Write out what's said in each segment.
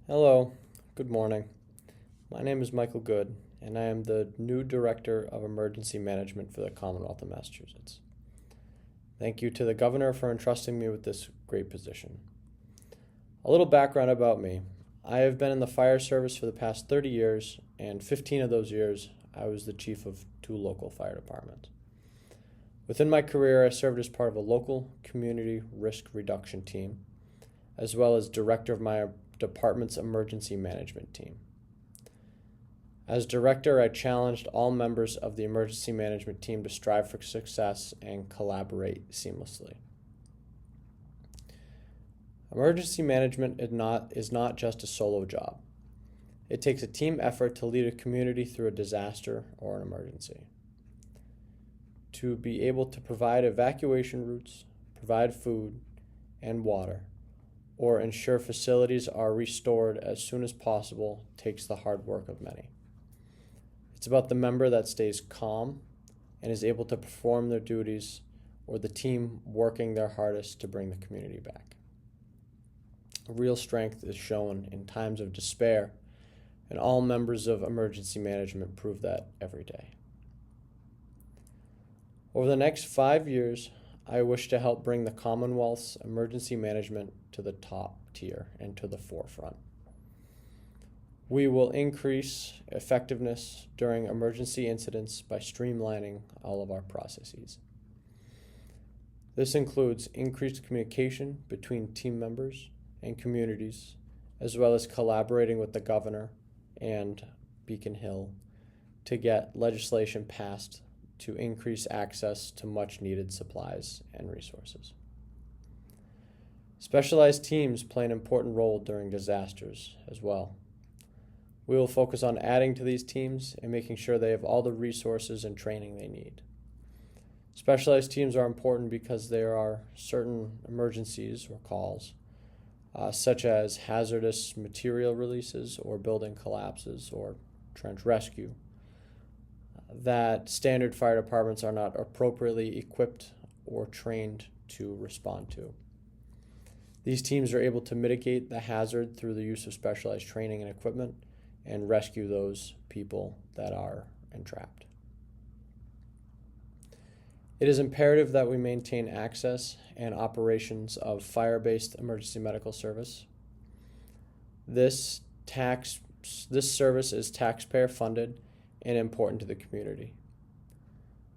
Hello, good morning. My name is Michael Goode, and I am the new Director of Emergency Management for the Commonwealth of Massachusetts. Thank you to the Governor for entrusting me with this great position. A little background about me. I have been in the fire service for the past 30 years, and 15 of those years I was the chief of 2 local fire departments. Within my career, I served as part of a local community risk reduction team, as well as director of my department's emergency management team. As director, I challenged all members of the emergency management team to strive for success and collaborate seamlessly. Emergency management is not just a solo job. It takes a team effort to lead a community through a disaster or an emergency. To be able to provide evacuation routes, provide food and water, or ensure facilities are restored as soon as possible takes the hard work of many. It's about the member that stays calm and is able to perform their duties, or the team working their hardest to bring the community back. Real strength is shown in times of despair, and all members of emergency management prove that every day. Over the next 5 years, I wish to help bring the Commonwealth's emergency management to the top tier and to the forefront. We will increase effectiveness during emergency incidents by streamlining all of our processes. This includes increased communication between team members and communities, as well as collaborating with the Governor and Beacon Hill to get legislation passed to increase access to much needed supplies and resources. Specialized teams play an important role during disasters as well. We will focus on adding to these teams and making sure they have all the resources and training they need. Specialized teams are important because there are certain emergencies or calls, such as hazardous material releases or building collapses or trench rescue, that standard fire departments are not appropriately equipped or trained to respond to. These teams are able to mitigate the hazard through the use of specialized training and equipment and rescue those people that are entrapped. It is imperative that we maintain access and operations of fire-based emergency medical service. This service is taxpayer funded and important to the community.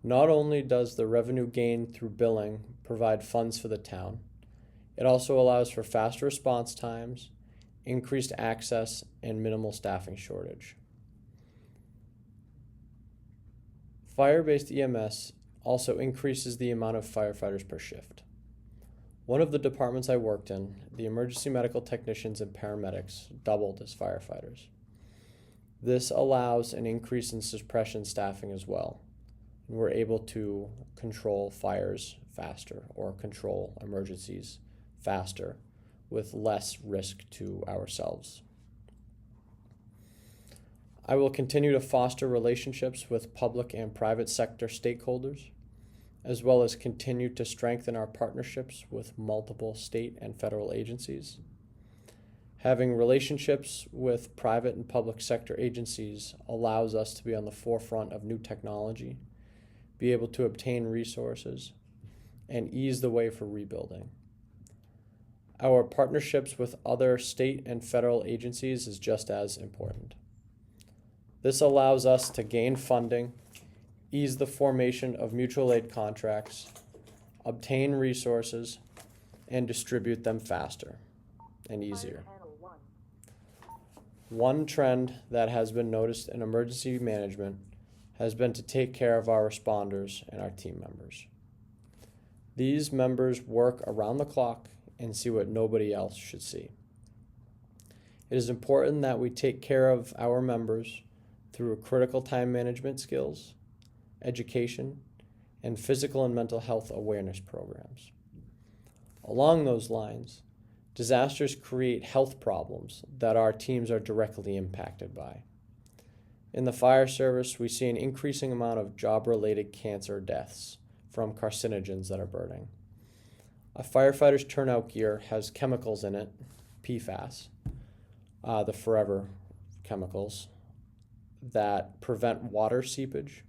Not only does the revenue gained through billing provide funds for the town, it also allows for faster response times, increased access, and minimal staffing shortage. Fire-based EMS also increases the amount of firefighters per shift. One of the departments I worked in, the emergency medical technicians and paramedics doubled as firefighters. This allows an increase in suppression staffing as well, and we're able to control fires faster or control emergencies faster with less risk to ourselves. I will continue to foster relationships with public and private sector stakeholders, as well as continue to strengthen our partnerships with multiple state and federal agencies. Having relationships with private and public sector agencies allows us to be on the forefront of new technology, be able to obtain resources, and ease the way for rebuilding. Our partnerships with other state and federal agencies is just as important. This allows us to gain funding, ease the formation of mutual aid contracts, obtain resources, and distribute them faster and easier. One trend that has been noticed in emergency management has been to take care of our responders and our team members. These members work around the clock and see what nobody else should see. It is important that we take care of our members through critical time management skills, education, and physical and mental health awareness programs. Along those lines, disasters create health problems that our teams are directly impacted by. In the fire service, we see an increasing amount of job-related cancer deaths from carcinogens that are burning. A firefighter's turnout gear has chemicals in it, PFAS, the forever chemicals that prevent water seepage.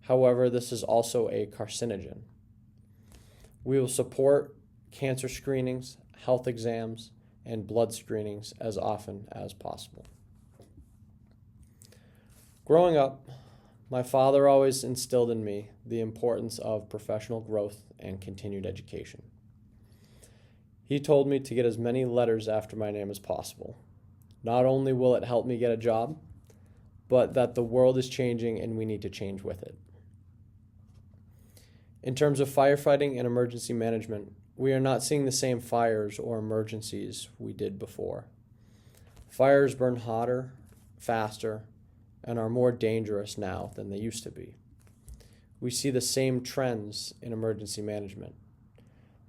However, this is also a carcinogen. We will support cancer screenings, health exams, and blood screenings as often as possible. Growing up, my father always instilled in me the importance of professional growth and continued education. He told me to get as many letters after my name as possible. Not only will it help me get a job, but that the world is changing and we need to change with it. In terms of firefighting and emergency management, we are not seeing the same fires or emergencies we did before. Fires burn hotter, faster, and are more dangerous now than they used to be. We see the same trends in emergency management.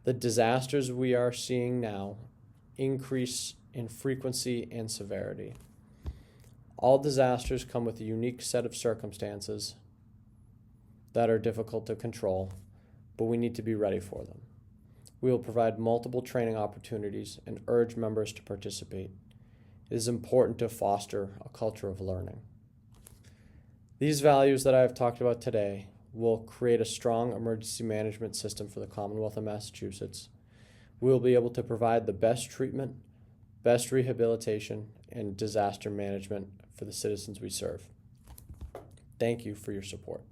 The disasters we are seeing now increase in frequency and severity. All disasters come with a unique set of circumstances that are difficult to control, but we need to be ready for them. We will provide multiple training opportunities and urge members to participate. It is important to foster a culture of learning. These values that I have talked about today will create a strong emergency management system for the Commonwealth of Massachusetts. We will be able to provide the best treatment, best rehabilitation, and disaster management for the citizens we serve. Thank you for your support.